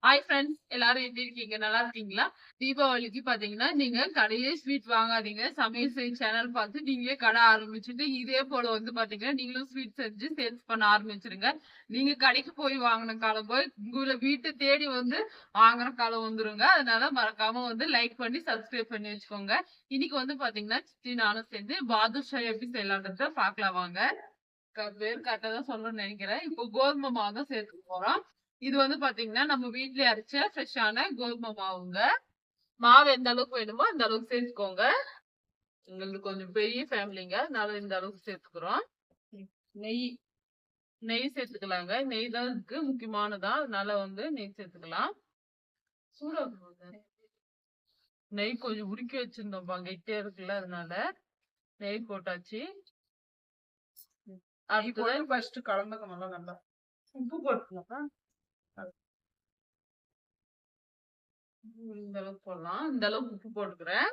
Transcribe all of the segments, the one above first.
Hi friends, எல்லாரும் எப்படி இருக்கீங்க? நல்லா இருக்கீங்களா? தீபாவளிக்கு பாத்தீங்கன்னா நீங்க கடையிலே ஸ்வீட் வாங்காதீங்க. சமையல் செய்யும் சேனல் பார்த்து நீங்களே கடை ஆரம்பிச்சுட்டு இதே போல வந்து பாத்தீங்கன்னா நீங்களும் ஸ்வீட் செஞ்சு சேல்ஸ் பண்ண ஆரம்பிச்சிருங்க. நீங்க கடைக்கு போய் வாங்கின காலம் போய் உங்களை வீட்டு தேடி வந்து வாங்குற காலம் வந்துருங்க. அதனால மறக்காம வந்து லைக் பண்ணி சப்ஸ்கிரைப் பண்ணி வச்சுக்கோங்க. இன்னைக்கு வந்து பாத்தீங்கன்னா சித்தி நானும் சேர்ந்து பாதுஷா எப்படி செய்யலான்றத பாக்கலாம் வாங்க. பேர் கரெக்டா தான் சொல்லணும்னு நினைக்கிறேன். இப்போ கோதுமை மாவு தான் சேர்த்துக்க போறோம். இது வந்து பாத்தீங்கன்னா நம்ம வீட்லயே அரைச்ச ஃப்ரெஷ்ஷான கோதுமை மாவுங்க. மாவு எந்த அளவுக்கு வேணுமோ அந்த அளவுக்கு சேர்த்துக்கோங்க. எங்களுக்கு கொஞ்சம் பெரிய ஃபேமிலிங்க, அதனால இந்த அளவுக்கு சேர்த்துக்கிறோம். நெய் நெய் சேர்த்துக்கலாங்க. நெய் தான் இதுக்கு முக்கியமானதா, அதனால வந்து நெய் சேர்த்துக்கலாம். சூடா நெய் கொஞ்சம் உருக்கி வச்சிருந்தோம், கெட்டியா இருக்குல்ல, அதனால நெய் போட்டாச்சு. அடுத்தது ஃபர்ஸ்ட் கலந்துக்கணும் நல்லா. உப்பு போட்டுக்கலாம். இந்த அளவுக்கு போடலாம். இந்த அளவுக்கு உப்பு போட்டுக்கிறேன்.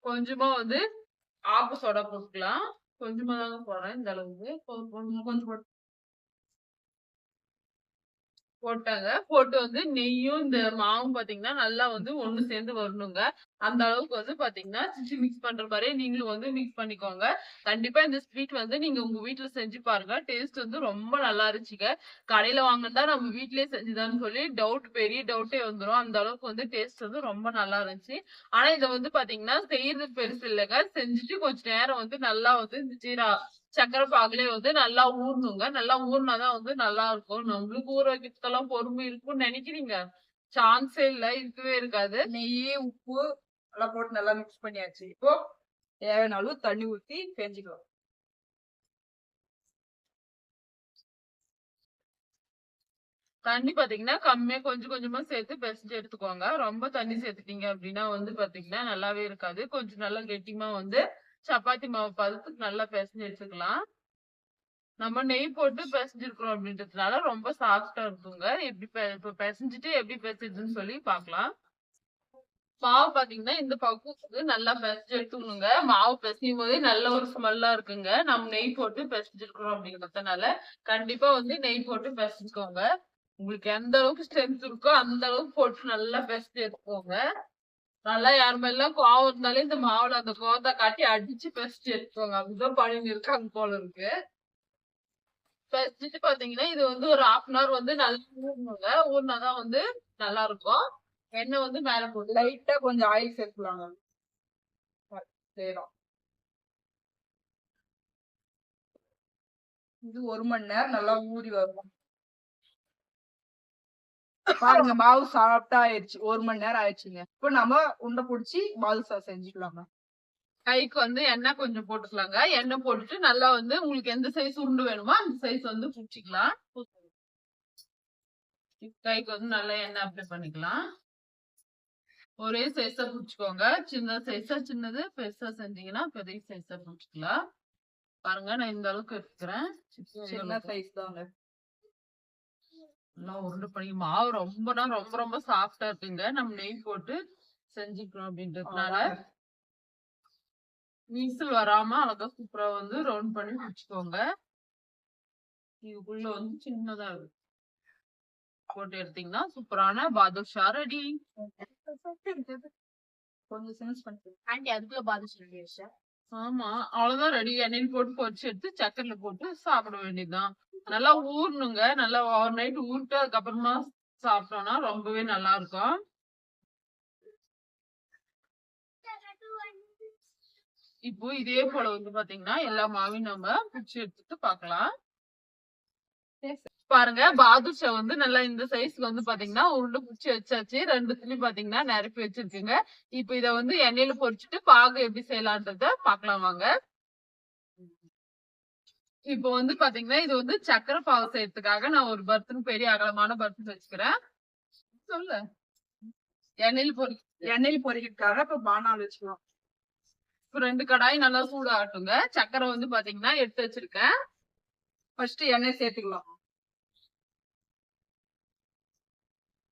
கொஞ்சமா வந்து ஆப்ப சோடா போட்டுக்கலாம். கொஞ்சமா தாங்க போடுறேன். இந்த அளவுக்கு கொஞ்சம் போட்டாங்க. போட்டு வந்து நெய்யும் இந்த மாவும் பாத்தீங்கன்னா நல்லா வந்து ஒண்ணு சேர்ந்து வரணுங்க. அந்த அளவுக்கு வந்து பாத்தீங்கன்னா சிச்சி மிக்ஸ் பண்ற மாதிரியே நீங்களும் வந்து மிக்ஸ் பண்ணிக்கோங்க. கண்டிப்பா இந்த ஸ்வீட் வந்து நீங்க உங்க வீட்டுல செஞ்சு பாருங்க. டேஸ்ட் வந்து ரொம்ப நல்லா இருந்துச்சுங்க. கடையில வாங்கினதா நம்ம வீட்லயே செஞ்சுதான்னு சொல்லி பெரிய டவுட்டே வந்துரும். அந்த அளவுக்கு வந்து டேஸ்ட் வந்து ரொம்ப நல்லா இருந்துச்சு. ஆனா இத வந்து பாத்தீங்கன்னா செய்யறது பெருசு இல்லைங்க. செஞ்சுட்டு கொஞ்ச நேரம் வந்து நல்லா வந்து இந்த சக்கரை பாகுலயே வந்து நல்லா ஊறணுங்க. நல்லா ஊறினாதான் வந்து நல்லா இருக்கும். நம்மளுக்கு ஊற வைக்கிறதுக்கெல்லாம் பொறுமை இருக்கும்னு நினைக்கிறீங்க? சான்ஸே இல்ல. இருக்கவே இருக்காது. நெய், உப்பு எல்லாம் போட்டு நல்லா மிக்ஸ் பண்ணியாச்சு. இப்போ தேவையான அளவு தண்ணி ஊத்தி செஞ்சுக்கலாம். தண்ணி பாத்தீங்கன்னா கம்மியா கொஞ்சம் கொஞ்சமா சேர்த்து பிசைஞ்சு எடுத்துக்கோங்க. ரொம்ப தண்ணி சேர்த்துட்டீங்க அப்படின்னா வந்து பாத்தீங்கன்னா நல்லாவே இருக்காது. கொஞ்சம் நல்லா கெட்டிமா வந்து சப்பாத்தி மாவு பதத்துக்கு நல்லா பிசைஞ்சு எடுத்துக்கலாம். நம்ம நெய் போட்டு பிசைஞ்சிருக்கிறோம் அப்படின்றதுனால ரொம்ப சாஃப்டா இருக்குங்க. எப்படி இப்ப பிசைஞ்சிட்டு எப்படி பிசைதுன்னு சொல்லி பாக்கலாம். மாவு பாத்தீங்கன்னா இந்த பக்குவத்துக்கு நல்லா பிசைஞ்சு எடுத்துக்கணுங்க. மாவு பிசையும் போதே நல்ல ஒரு ஸ்மெல்லா இருக்குங்க. நம்ம நெய் போட்டு பிசைஞ்சிருக்கிறோம் அப்படிங்கறதுனால கண்டிப்பா வந்து நெய் போட்டு பிசைஞ்சுக்கோங்க. உங்களுக்கு எந்த அளவுக்கு ஸ்ட்ரென்த் இருக்கோ அந்த அளவுக்கு போட்டு நல்லா பிசைஞ்சு எடுத்துக்கோங்க. நல்லா யார் மேலாம் கோவம் இருந்தாலே இந்த மாவுல அந்த கோவத்தை காட்டி அடிச்சு பிசைஞ்சு எடுத்துக்கோங்க. அப்படிதான் பண்ணின்னு இருக்காங்க போல இருக்கு. பிசைஞ்சிட்டு பாத்தீங்கன்னா இது வந்து ஒரு 1/2 வந்து நல்லா ஊறணுங்க. ஊறினாதான் வந்து நல்லா இருக்கும். எண்ணெய் வந்து மேல போட்டு லைட்டா கொஞ்சம் ஆயில் சேர்க்கலாங்க. இது 1 மணி நேரம் நல்லா ஊறி வரும். பாருங்க மாவு சாஃப்டா ஆயிடுச்சு. 1 மணி நேரம் ஆயிடுச்சுங்க. இப்போ நம்ம உருண்டை பிடிச்சி பாதுஷா செஞ்சுக்கலாங்க. கைக்கு வந்து எண்ணெய் கொஞ்சம் போட்டுக்கலாங்க. எண்ணெய் போட்டுட்டு நல்லா வந்து உங்களுக்கு எந்த சைஸ் உருண்டு வேணுமோ அந்த சைஸ் வந்து பிடிச்சிக்கலாம். கைக்கு வந்து நல்லா எண்ணெய் அப்ளை பண்ணிக்கலாம். ஒரே சைஸா புடிச்சுக்கோங்க. சின்ன சைஸா சின்னது, பெருசா செஞ்சீங்கன்னா பெரிய சைஸா புடிச்சுக்கலாம். பாருங்க நான் இந்த அளவுக்கு எடுத்துக்கிறேன். சின்ன சைஸ் தாங்க. நல்லா உருண்டை பண்ணி மாவு ரொம்ப ரொம்ப சாஃப்டா இருக்குங்க. நம்ம நெய் போட்டு செஞ்சுக்கிறோம் அப்படின்றதுனால விசில் வராம அழகா சூப்பரா வந்து ரவுண்ட் பண்ணி பிடிச்சுக்கோங்க. இதுக்குள்ள வந்து சின்னதா இருக்கு. போட்டு எடுத்தீங்கன்னா சூப்பரான பாதுஷா ரெடி. கொஞ்சம் சென்ஸ் பண்ணிக்கலாம். ஆண்டி அதுக்குள்ள பாதுஷா ரெடி. ஆமா, அவ்வளவுதான் ரெடி. எண்ணெயில் போட்டு பொரிச்சு எடுத்து சக்கரையில போட்டு சாப்பிட வேண்டியதுதான். நல்லா ஊறணுங்க. நல்லா ஓவர் நைட் ஊறிட்டு அதுக்கப்புறமா சாப்பிட்டோம்னா ரொம்பவே நல்லா இருக்கும். இப்போ இதே போல வந்து பாத்தீங்கன்னா எல்லா மாவையும் நம்ம பிடிச்சு எடுத்துட்டு பாக்கலாம். பாருங்க பாதுஷா வந்து நல்லா இந்த சைஸ்க்கு வந்து பாத்தீங்கன்னா உருண்டை பிடிச்சி வச்சாச்சு. ரெண்டுத்துலயும் பாத்தீங்கன்னா நிரப்பி வச்சிருக்குங்க. இப்ப இத வந்து எண்ணெயில பொரிச்சுட்டு பாகு எப்படி செய்யலான்றத பாக்கலாம் வாங்க. இப்போ வந்து பாத்தீங்கன்னா இது வந்து சக்கரை பாகு செய்யறதுக்காக நான் ஒரு பர்த்தன் பெரிய அகலமான பர்த்தன் வச்சுக்கிறேன். சொல்லு. எண்ணெயில் பொரிக்கிறதுக்காக இப்ப பானால் வச்சுக்கலாம். இப்ப 2 கடாய் நல்லா சூடாகட்டுங்க. சக்கரை வந்து பாத்தீங்கன்னா எடுத்து வச்சிருக்கேன். ஃபர்ஸ்ட் எண்ணெய் சேர்த்துக்கலாம்.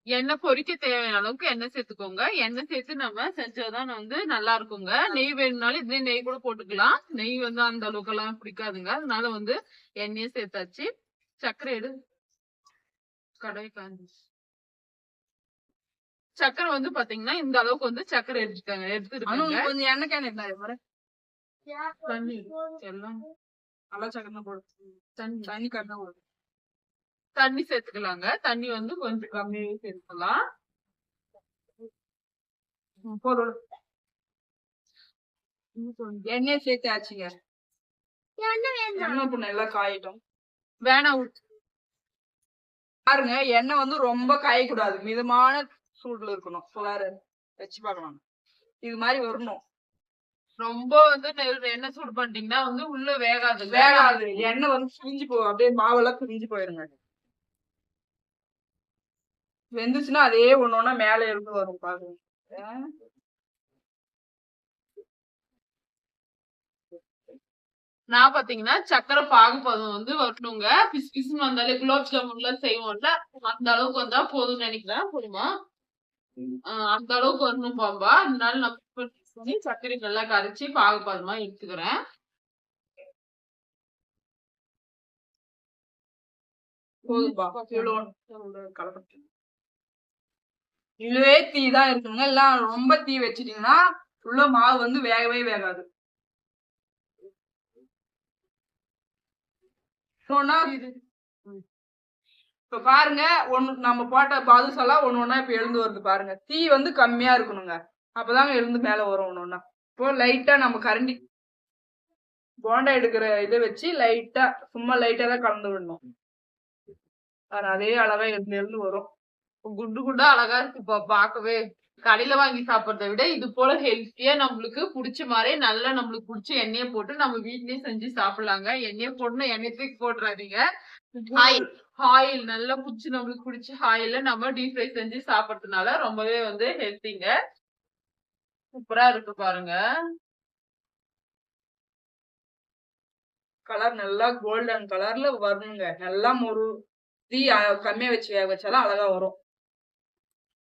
எண்ணெய் பொரிக்க தேவையான அளவுக்கு எண்ணெய் சேர்த்துக்கோங்க. எண்ணெய் சேர்த்து நம்ம செஞ்சாதான் வந்து நல்லா இருக்குங்க. நெய் வேணும்னாலும் இதுலயே நெய் கூட போட்டுக்கலாம். நெய் வந்து அந்த அளவுக்கு எல்லாம் பிடிக்காதுங்க. அதனால வந்து எண்ணெயை சேர்த்தாச்சு. சர்க்கரை எடு. கடாய் காஞ்சிச்சு. சர்க்கரை வந்து பாத்தீங்கன்னா இந்த அளவுக்கு வந்து சர்க்கரை எடுத்துருக்காங்க. கொஞ்சம் எண்ணெய் கேன் பாரு. தண்ணி எல்லாம் நல்லா சக்கரை போடு. தண்ணி கண்ணா போடு. தண்ணி சேர்த்துக்கலாங்க. தண்ணி வந்து கொஞ்சம் கம்மியாவே சேர்த்துக்கலாம். போதும். எண்ணெய் சேர்த்தாச்சுங்க. எண்ணெய் இப்ப நல்லா காயிட்டோம். வேணாம் பாருங்க, எண்ணெய் வந்து ரொம்ப காயக்கூடாது, மிதமான சூடுல இருக்கணும். வேற வச்சு பார்க்கலாம். இது மாதிரி வரணும். ரொம்ப வந்து எண்ணெய் சூடு பண்ணிட்டீங்கன்னா வந்து உள்ள வேகாது. எண்ணெய் வந்து பிரிஞ்சு அப்படியே மாவெல்லாம் பிரிஞ்சு போயிருங்க. வெந்துச்சுன்னா அதே ஒண்ணு மேல இருந்து வரும் பாருங்க. நான் பாத்தீங்கன்னா சக்கரை பாகுபதம் வந்து வரணுங்க. பிசு பிசுன்னு வந்தாலே குலோப் ஜாமுன்ல செய்வோம்ல, அந்த அளவுக்கு வந்தா போதும்னு நினைக்கிறேன். போதுமா? அந்த அளவுக்கு வரணும் பாம்பா. அதனால நான் பண்ணி சர்க்கரை நல்லா கரைச்சி பாகுபதமா எடுத்துக்கிறேன். இதுவே தீ தான் இருக்குங்க. எல்லாம் ரொம்ப தீ வச்சிட்டீங்கன்னா உள்ள மாவு வந்து வேகவே வேகாது. இப்ப பாருங்க, நம்ம போட்ட பாதுஷா ஒண்ணு இப்ப எழுந்து வருது பாருங்க. தீ வந்து கம்மியா இருக்கணுங்க. அப்பதாங்க எழுந்து மேல வரும் ஒண்ணு. இப்போ லைட்டா நம்ம கரண்டி போண்டா எடுக்கிற இதை வச்சு லைட்டா சும்மா லைட்டா தான் கலந்து விடணும். அதே அழகா எழுந்து வரும். குண்டு குண்டா அழகா இருக்கு பாக்கவே. கடையில வாங்கி சாப்பிடறத விட இது போல ஹெல்த்தியா நம்மளுக்கு பிடிச்ச மாதிரி நல்லா நம்மளுக்கு பிடிச்ச எண்ணெயை போட்டு நம்ம வீட்லயே செஞ்சு சாப்பிடலாங்க. எண்ணெயை போடணும், எண்ணெய் தூக்கி போட்டுறாதீங்க. ஆயில் நல்லா பிடிச்சி நம்மளுக்கு பிடிச்ச ஆயில நம்ம டீப் ஃப்ரை செஞ்சு சாப்பிடறதுனால ரொம்பவே வந்து ஹெல்த்திங்க. சூப்பரா இருக்கு பாருங்க. கலர் நல்லா கோல்டன் கலர்ல வரணுங்க. நல்லா தீ கம்மியா வச்சு வேக வச்சாலும் அழகா வரும்.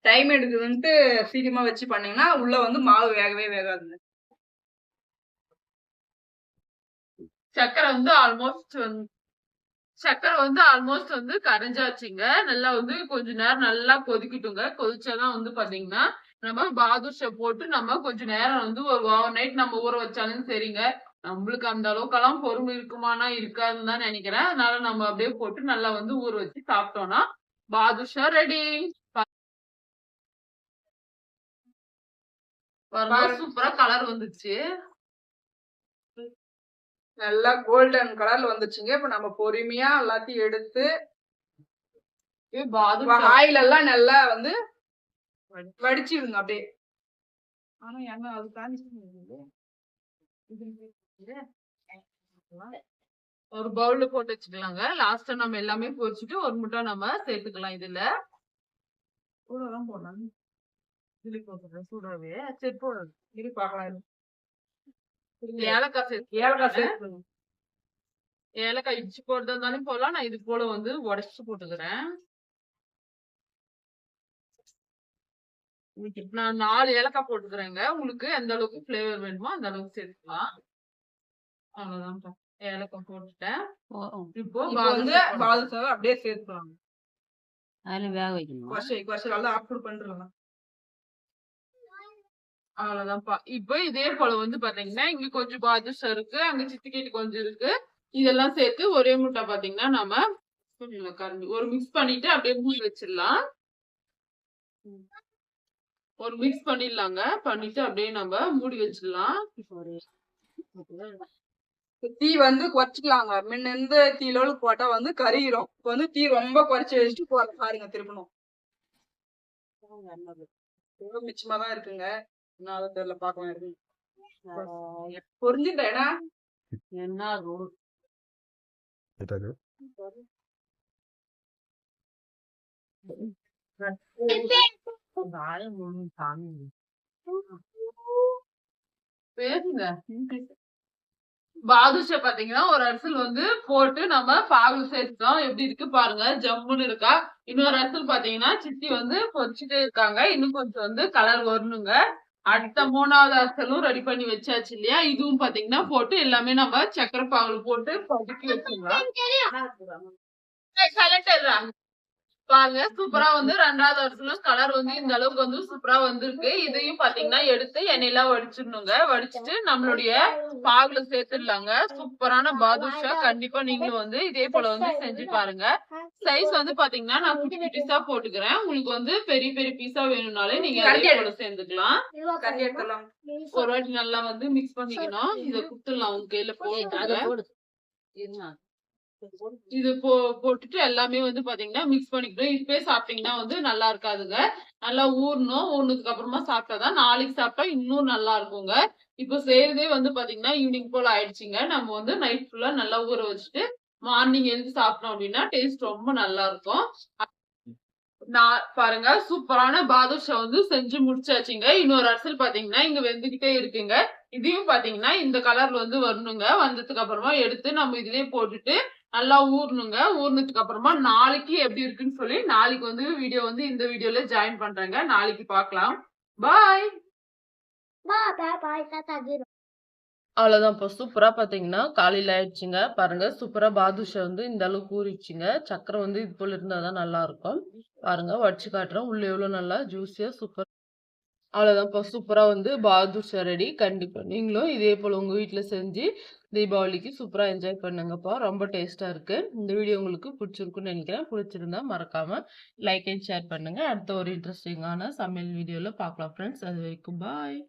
டைம் எடுக்குதுன்ட்டு சீக்கிரமா வச்சு பண்ணீங்கன்னா உள்ள வந்து மாவு வேகவே வேகாதுங்க. சக்கரை வந்து ஆல்மோஸ்ட் வந்து கரைஞ்சாச்சுங்க. நல்லா வந்து கொஞ்ச நேரம் நல்லா கொதிக்கட்டுங்க. கொதிச்சாதான் வந்து பாத்தீங்கன்னா நம்ம பாதுஷா போட்டு நம்ம கொஞ்ச நேரம் வந்து ஒரு ஓவர் நைட் நம்ம ஊற வச்சாலும் சரிங்க. நம்மளுக்கு அந்த அளவுக்கெல்லாம் பொறுமை இருக்குமானா இருக்காதுன்னு தான் நினைக்கிறேன். அதனால நம்ம அப்படியே போட்டு நல்லா வந்து ஊற வச்சு சாப்பிட்டோம்னா பாதுஷா ரெடி. சூப்பரா கலர் வந்துச்சு. நல்லா கோல்டன் கலர்ல வந்துச்சுங்க. இப்ப நம்ம பொறுமையா எல்லாத்தையும் எடுத்து ஆயில் எல்லாம் நல்லா வந்து வடிச்சிருங்க அப்படியே. ஆனா என்ன அது ஒரு பவுல்ல போட்டு வச்சுக்கலாங்க. லாஸ்டா நம்ம எல்லாமே பொரிச்சுட்டு ஒரு முட்டை நம்ம சேர்த்துக்கலாம். இதுல சூடாதான் போடலாம். சூடாவே சரி போடுறது இது பார்க்கலாம். ஏலக்காய் இடிச்சு போடுறதா இருந்தாலும் போடலாம். நான் இது போல வந்து உடைச்சு போட்டுக்கிறேன். நான் 4 ஏலக்காய் போட்டுக்கிறேங்க. உங்களுக்கு எந்த அளவுக்கு பிளேவர் வேணுமோ அந்த அளவுக்கு சேர்த்துக்கலாம். அவ்வளவுதான். ஏலக்காய் போட்டுட்டேன். இப்போ வந்து பாதுஷாவை அப்படியே சேர்த்துக்கலாம். அதுல வேக வைக்கணும். அவ்வளவுதான்ப்பா. இப்ப இதே போல வந்து பாத்தீங்கன்னா இங்க கொஞ்சம் பாதுஷா இருக்கு, அங்க சித்திக்கிட்டு கொஞ்சம் இருக்கு. இதெல்லாம் சேர்த்து ஒரே முட்டை பாத்தீங்கன்னா நம்ம ஒரு மிக்ஸ் பண்ணிட்டு அப்படியே மூடி வச்சிடலாம். ஒரு மிக்ஸ் பண்ணிடலாங்க. பண்ணிட்டு அப்படியே நம்ம மூடி வச்சிடலாம். தீ வந்து குறைச்சிக்கலாங்க. முன்ன எந்த தீலோடு போட்டா வந்து கறிகிறோம். இப்ப வந்து தீ ரொம்ப குறைச்சி வச்சுட்டு பாருங்க திருப்பணும். மிச்சமா தான் இருக்குங்க. என்ன தெரியல பாக்கலாம் இருக்கு. புரிஞ்சுட்டேனா என்ன பேசுங்க. பாதுஷா பாத்தீங்கன்னா ஒரு அரிசல் வந்து போட்டு நம்ம பாகுல சேர்த்துட்டோம். எப்படி இருக்கு பாருங்க, ஜம்முன்னு இருக்கா. இன்னொரு அரிசல் பாத்தீங்கன்னா சித்தி வந்து பொரிச்சுட்டே இருக்காங்க. இன்னும் கொஞ்சம் வந்து கலர் வரணுங்க. அடுத்த 3வது அரிசலும் ரெடி பண்ணி வச்சாச்சு இல்லையா? இதுவும் பாத்தீங்கன்னா போட்டு எல்லாமே நம்ம சக்கரை பாகுல போட்டு கொதிக்க வச்சிடலாம். பாருங்க சூப்பரா வந்து 2வது அரிசலும் கலர் வந்து இந்த அளவுக்கு வந்து சூப்பரா வந்திருக்கு. இதையும் பாத்தீங்கன்னா எடுத்து எண்ணெயெல்லாம் வடிச்சிடணுங்க. வடிச்சிட்டு நம்மளுடைய பாகுல சேர்த்துடலாங்க. சூப்பரான பாதுஷா கண்டிப்பா நீங்களும் வந்து இதே போல வந்து செஞ்சு பாருங்க. சைஸ் வந்து பாத்தீங்கன்னா நான் குட்டி குட்டிஸா போட்டுக்கிறேன். உங்களுக்கு வந்து பெரிய பெரிய பீஸா வேணும்னாலே நீங்க அதே போல சேர்ந்துக்கலாம். கட்டி எடுத்துடலாம். ஒரு வாட்டி நல்லா வந்து மிக்ஸ் பண்ணிக்கணும். இத குடுத்துடலாம் உங்க கையில போட்டு. இது போட்டுட்டு எல்லாமே வந்து பாத்தீங்கன்னா மிக்ஸ் பண்ணிக்கணும். இப்பவே சாப்பிட்டீங்கன்னா வந்து நல்லா இருக்காதுங்க. நல்லா ஊறணும். ஊறினதுக்கு அப்புறமா சாப்பிட்டாதான் நாளைக்கு சாப்பிட்டா இன்னும் நல்லா இருக்குங்க. இப்ப செய்யறதே வந்து பாத்தீங்கன்னா ஈவினிங் போல ஆயிடுச்சுங்க. நம்ம வந்து நைட் ஃபுல்லா நல்லா ஊற வச்சுட்டு மார்னிங் எழுந்து சாப்பிட்டோம் அப்படின்னா டேஸ்ட் ரொம்ப நல்லா இருக்கும். நான் பாருங்க சூப்பரான பாதுஷா வந்து செஞ்சு முடிச்சாச்சுங்க. இன்னொரு அரிசல் பாத்தீங்கன்னா இங்க வெந்துகிட்டே இருக்குங்க. இதையும் பாத்தீங்கன்னா இந்த கலர்ல வந்து வரணுங்க. வந்ததுக்கு அப்புறமா எடுத்து நம்ம இதுலயே போட்டுட்டு நல்லா ஊறணுங்க. ஊறினதுக்கு அப்புறமா நாளைக்கு எப்படி இருக்குன்னு சொல்லி நாளைக்கு வந்து வீடியோ வந்து இந்த வீடியோல ஜாயின் பண்றேங்க. நாளைக்கு பார்க்கலாம். பாய். அவ்வளவுதான். இப்போ சூப்பரா பாத்தீங்கன்னா காலையில ஆயிடுச்சுங்க. பாருங்க சூப்பரா பாதுஷா வந்து இந்த அளவுக்கு ஊறிடுச்சுங்க. சக்கரை வந்து இது போல இருந்தாதான் நல்லா இருக்கும். பாருங்க வடிச்சு காட்டுறேன். உள்ள எவ்வளவு நல்லா ஜூஸியா சூப்பர். அவ்வளவுதான். இப்போ சூப்பரா வந்து பாதுஷா ரெடி. கண்டிப்பா நீங்களும் இதே போல உங்க வீட்டுல செஞ்சு தீபாவளிக்கு சூப்பரா என்ஜாய் பண்ணுங்கப்பா. ரொம்ப டேஸ்டா இருக்கு. இந்த வீடியோ உங்களுக்கு பிடிச்சிருக்குன்னு நினைக்கிறேன். பிடிச்சிருந்தா மறக்காம லைக் அண்ட் ஷேர் பண்ணுங்க. அடுத்த ஒரு இன்ட்ரெஸ்டிங்கான சமையல் வீடியோல பார்க்கலாம் ஃப்ரெண்ட்ஸ். அது வரைக்கும் பாய்.